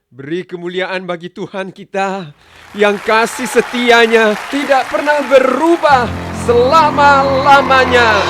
Beri kemuliaan bagi Tuhan kita yang kasih setianya tidak pernah berubah selama-lamanya.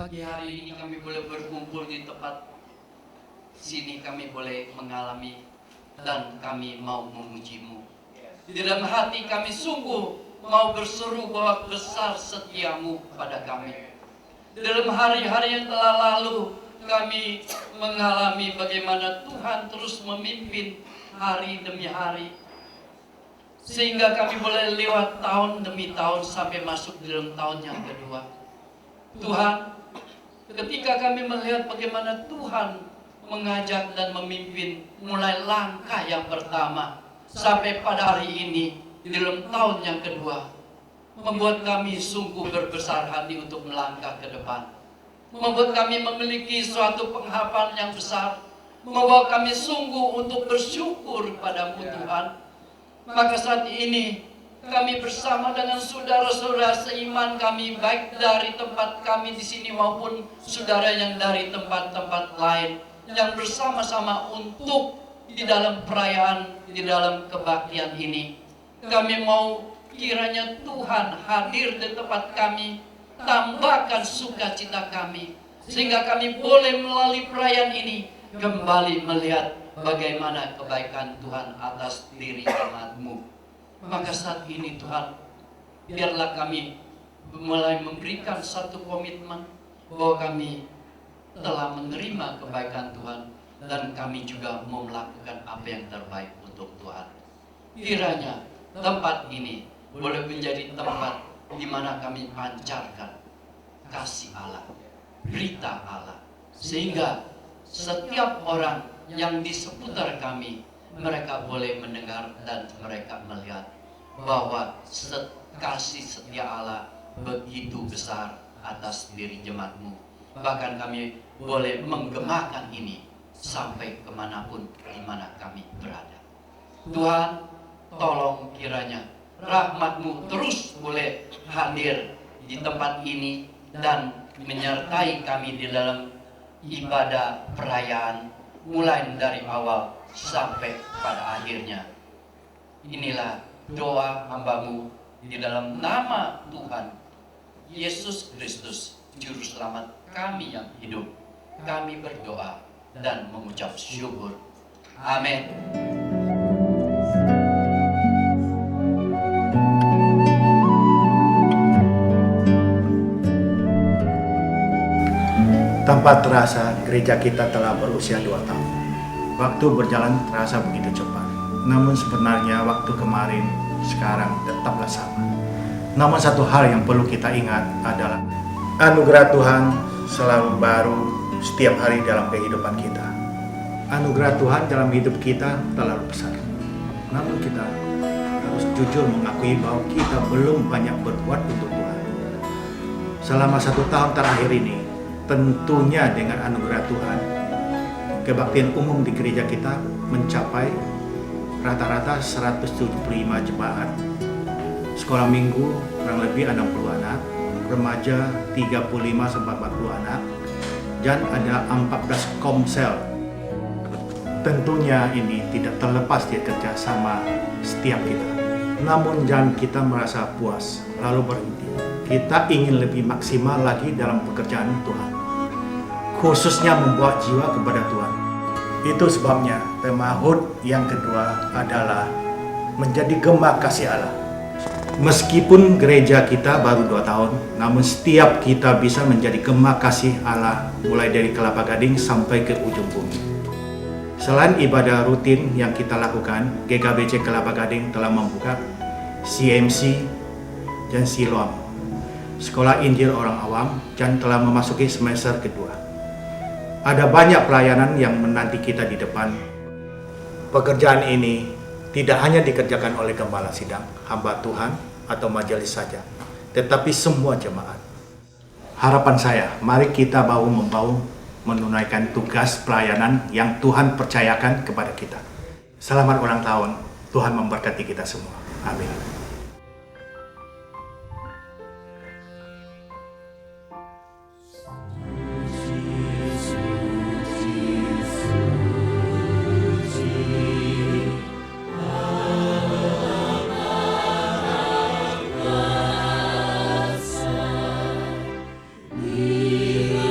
Pagi hari ini kami boleh berkumpul di tempat sini, kami boleh mengalami dan kami mau memuji-Mu. Di dalam hati kami sungguh mau berseru bahwa besar setia-Mu pada kami. Dalam hari-hari yang telah lalu kami mengalami bagaimana Tuhan terus memimpin hari demi hari, sehingga kami boleh lewat tahun demi tahun sampai masuk dalam tahun yang kedua. Tuhan, ketika kami melihat bagaimana Tuhan mengajak dan memimpin mulai langkah yang pertama sampai pada hari ini di dalam tahun yang kedua, membuat kami sungguh berbesar hati untuk melangkah ke depan. Membuat kami memiliki suatu pengharapan yang besar, membawa kami sungguh untuk bersyukur padamu Tuhan. Maka saat ini kami bersama dengan saudara-saudara seiman kami, baik dari tempat kami di sini maupun saudara yang dari tempat-tempat lain, yang bersama-sama untuk di dalam perayaan, di dalam kebaktian ini. Kami mau kiranya Tuhan hadir di tempat kami, tambahkan sukacita kami, sehingga kami boleh melalui perayaan ini kembali melihat bagaimana kebaikan Tuhan atas diri umat-Mu. Maka saat ini Tuhan, biarlah kami mulai memberikan satu komitmen bahwa kami telah menerima kebaikan Tuhan dan kami juga mau melakukan apa yang terbaik untuk Tuhan. Kiranya tempat ini boleh menjadi tempat di mana kami pancarkan kasih Allah, berita Allah, sehingga setiap orang yang di seputar kami, mereka boleh mendengar dan mereka melihat bahwa kasih setia Allah begitu besar atas diri jemaat-Mu. Bahkan kami boleh menggemakan ini sampai kemanapun di mana kami berada. Tuhan, tolong kiranya rahmat-Mu terus boleh hadir di tempat ini dan menyertai kami di dalam ibadah perayaan mulai dari awal sampai pada akhirnya. Inilah doa hamba-Mu di dalam nama Tuhan Yesus Kristus, Juru Selamat kami yang hidup. Kami berdoa dan mengucap syukur. Amin. Tanpa terasa, gereja kita telah berusia 2 tahun. Waktu berjalan terasa begitu cepat. Namun sebenarnya waktu kemarin, sekarang tetaplah sama. Namun satu hal yang perlu kita ingat adalah anugerah Tuhan selalu baru setiap hari dalam kehidupan kita. Anugerah Tuhan dalam hidup kita terlalu besar. Namun kita harus jujur mengakui bahwa kita belum banyak berbuat untuk Tuhan. Selama 1 tahun terakhir ini, tentunya dengan anugerah Tuhan, kebaktian umum di gereja kita mencapai rata-rata 175 jemaat. Sekolah minggu kurang lebih 60 anak, remaja 35-40 anak, dan ada 14 komsel. Tentunya ini tidak terlepas dari kerjasama setiap kita. Namun jangan kita merasa puas lalu berhenti. Kita ingin lebih maksimal lagi dalam pekerjaan Tuhan, khususnya membawa jiwa kepada Tuhan. Itu sebabnya tema HUT yang kedua adalah menjadi gema kasih Allah. Meskipun gereja kita baru 2 tahun, namun setiap kita bisa menjadi gema kasih Allah mulai dari Kelapa Gading sampai ke ujung bumi. Selain ibadah rutin yang kita lakukan, GKBC Kelapa Gading telah membuka CMC dan Siloam, Sekolah Injil Orang Awam, dan telah memasuki semester kedua. Ada banyak pelayanan yang menanti kita di depan. Pekerjaan ini tidak hanya dikerjakan oleh gembala sidang, hamba Tuhan, atau majelis saja, tetapi semua jemaat. Harapan saya, mari kita bahu-membahu menunaikan tugas pelayanan yang Tuhan percayakan kepada kita. Selamat ulang tahun, Tuhan memberkati kita semua. Amin. We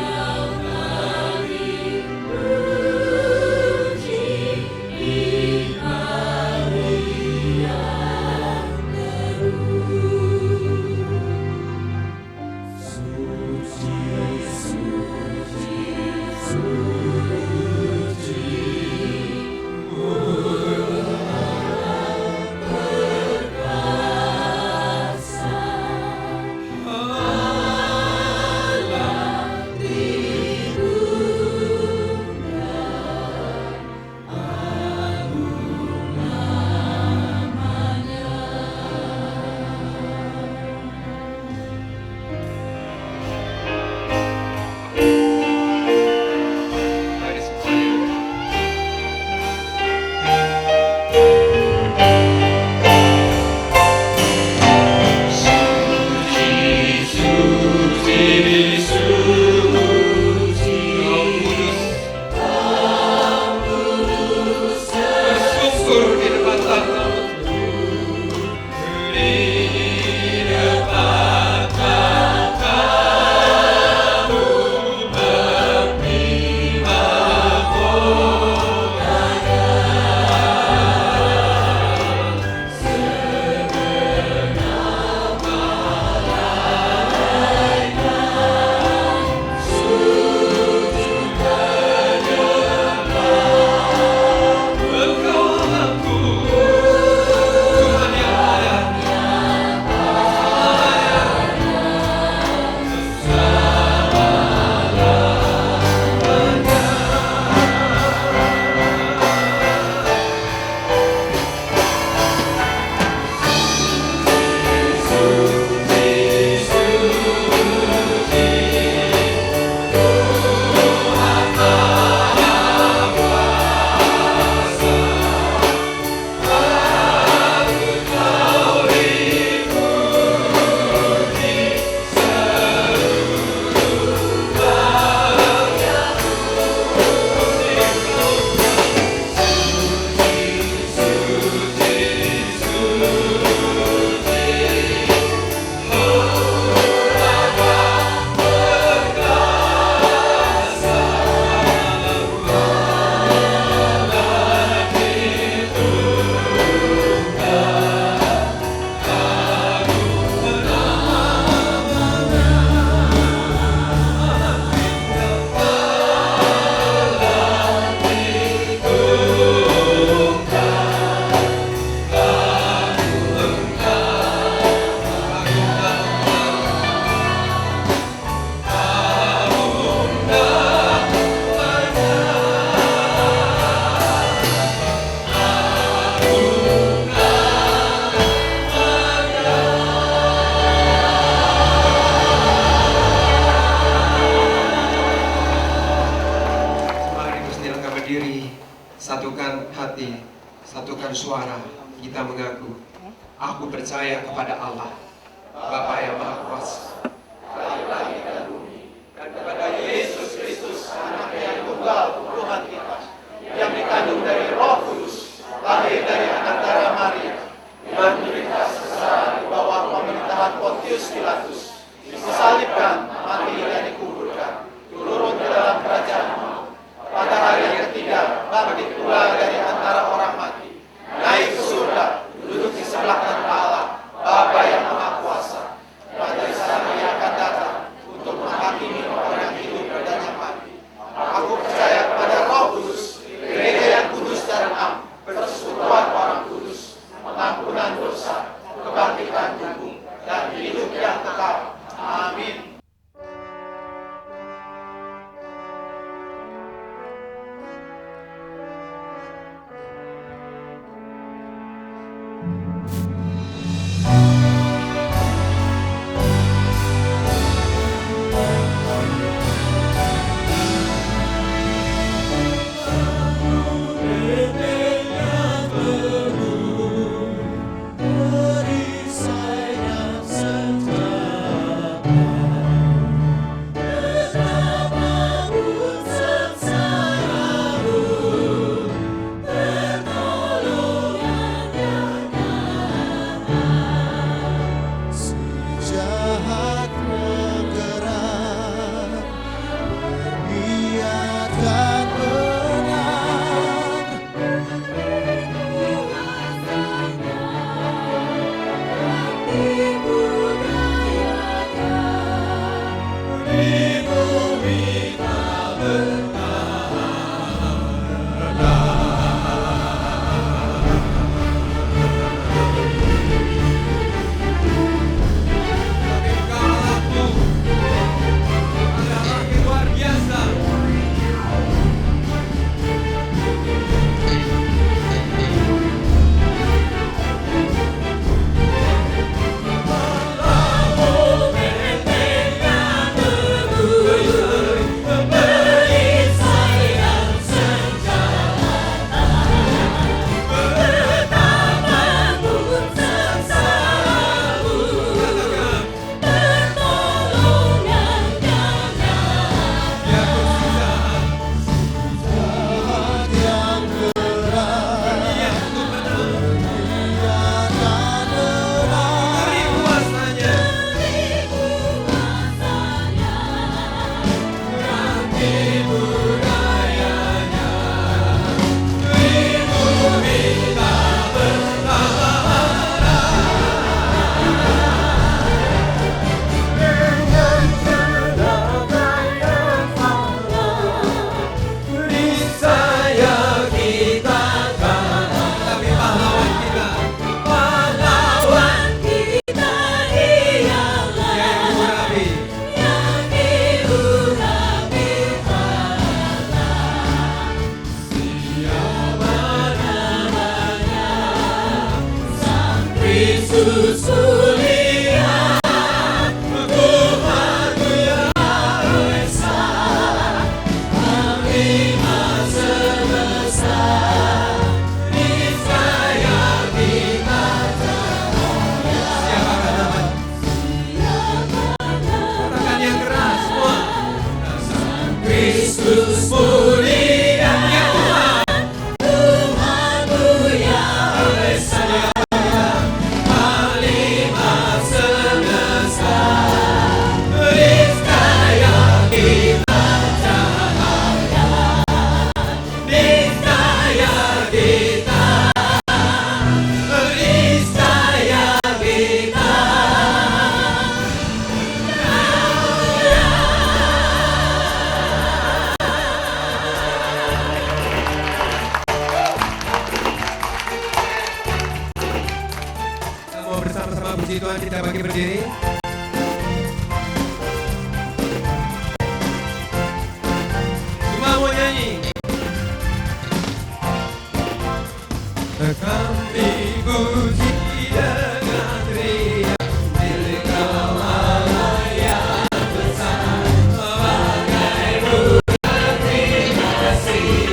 satukan diri, satukan hati, satukan suara. Kita mengaku, aku percaya kepada Allah, Bapa yang Maha Kuasa, dan kepada Yesus Kristus, Anak yang tunggal Tuhan kita, yang dikandung dari Roh Kudus, lahir dari antara Maria, menderita sengsara di bawah pemerintahan Pontius Pilatus, disalibkan, mati dan dikuburkan, turun ke dalam kerajaan maut, pada hari yang ketiga bangkit pula dari antara orang mati, naik ke surga, duduk di sebelah kanan Allah, Bapa yang Maha Kuasa. Pada saat Dia akan datang untuk menghakimi orang yang hidup dan yang mati. Aku percaya kepada Roh Kudus, gereja yang kudus dan am, persekutuan orang kudus, pengampunan dosa, kebangkitan tubuh, dan hidup yang kekal. Amin. Puji Tuhan, kita bagi berdiri. Semua mau nyanyi. Kami puji dengan riang, milik Allah yang besar, sebagai bulan terima kasih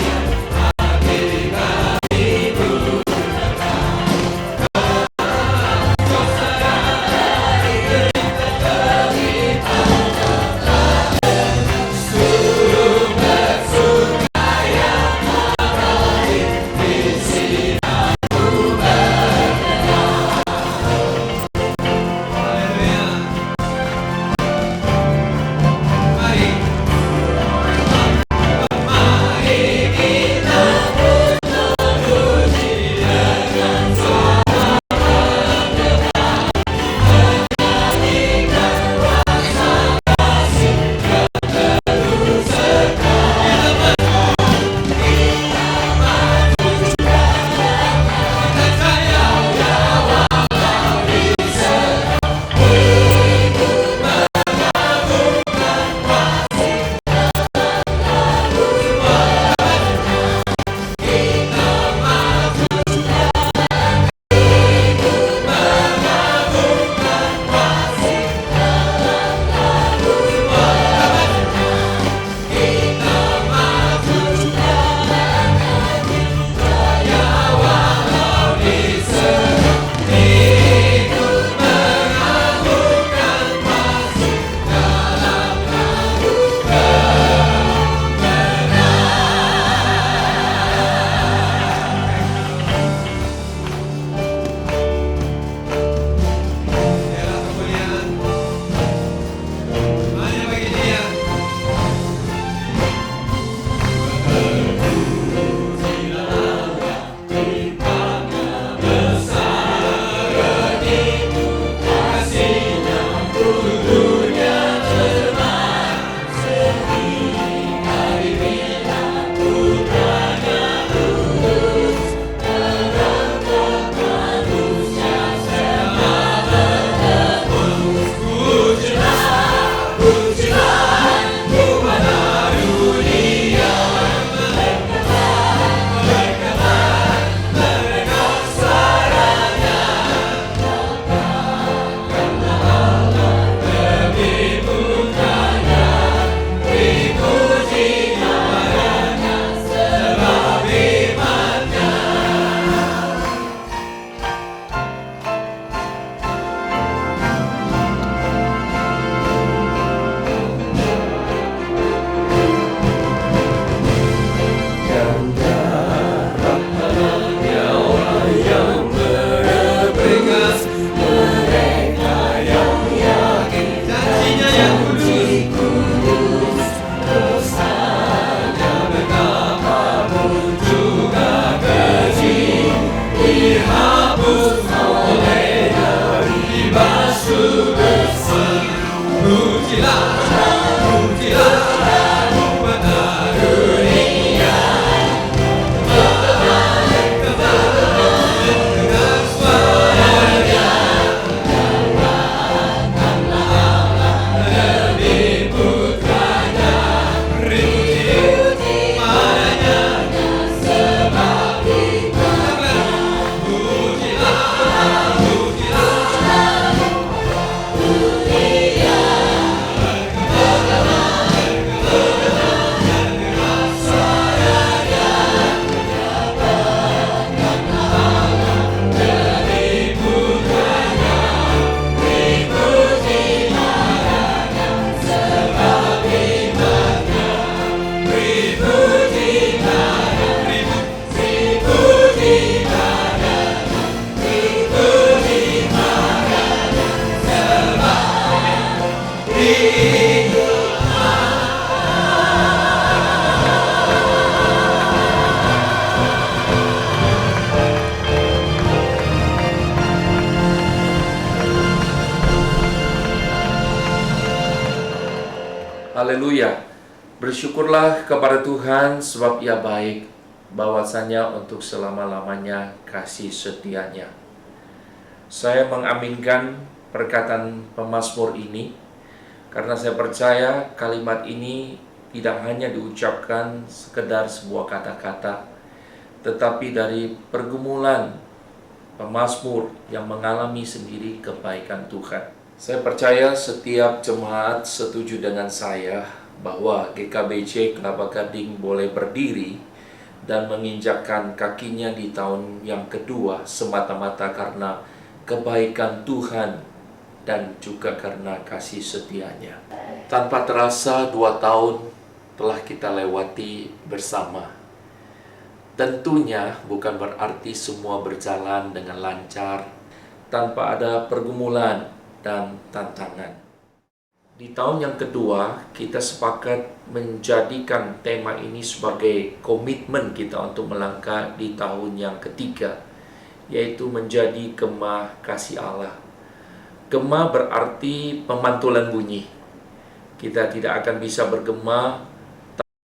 Haleluya. Bersyukurlah kepada Tuhan sebab Ia baik, bahwasanya untuk selama-lamanya kasih setianya. Saya mengaminkan perkataan pemazmur ini karena saya percaya kalimat ini tidak hanya diucapkan sekedar sebuah kata-kata, tetapi dari pergumulan pemazmur yang mengalami sendiri kebaikan Tuhan. Saya percaya setiap jemaat setuju dengan saya bahwa GKBC Kelapa Gading boleh berdiri dan menginjakkan kakinya di tahun yang kedua semata-mata karena kebaikan Tuhan dan juga karena kasih setianya. Tanpa terasa 2 tahun telah kita lewati bersama. Tentunya bukan berarti semua berjalan dengan lancar, tanpa ada pergumulan dan tantangan. Di tahun yang kedua, kita sepakat menjadikan tema ini sebagai komitmen kita untuk melangkah di tahun yang ketiga, yaitu menjadi gema kasih Allah. Gema berarti pemantulan bunyi. Kita tidak akan bisa bergema